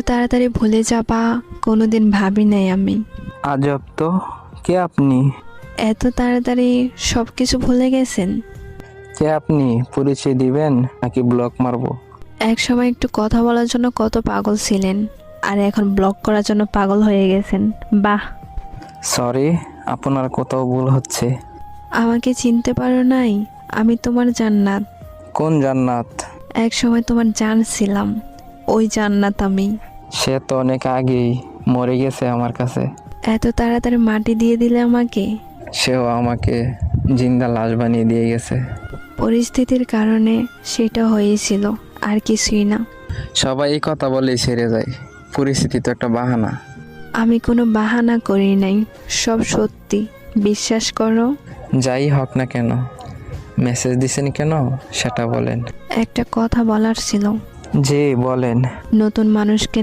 তাড়াতাড়ি ভুলে যাবা কোনোদিন ভাবি নাই আমি। আজব তো, কে আপনি? এত তাড়াতাড়ি সবকিছু ভুলে গেছেন? কে আপনি? পরিচয় দিবেন নাকি ব্লক মারবো? এক সময় একটু কথা বলার জন্য কত পাগল ছিলেন, আর এখন ব্লক করার জন্য পাগল হয়ে গেছেন। বাহ। সরি, আপনার কোথাও ভুল হচ্ছে। আমাকে চিনতে পারো নাই? আমি তোমার জান্নাত। কোন জান্নাত? এক সময় তোমার জান ছিলাম, ওই জান্নাত আমি। সে তো অনেক আগেই মরে গেছে আমার কাছে। এত তাড়াতাড়ি মাটি দিয়ে দিলে আমাকে। সেও আমাকে জিন্দা লাশ বানিয়ে দিয়ে গেছে। পরিস্থিতির কারণে সেটা হয়েছিল, আর কিছুই না। সবাই এই কথা বলেই ছেড়ে যায়, পরিস্থিতি তো একটা বাহানা। আমি কোনো বাহানা করি নাই, সব সত্যি, বিশ্বাস করো। যাই হোক না কেন, মেসেজ দিছেন কেন সেটা বলেন। একটা কথা বলার ছিল। জি বলেন। নতুন মানুষকে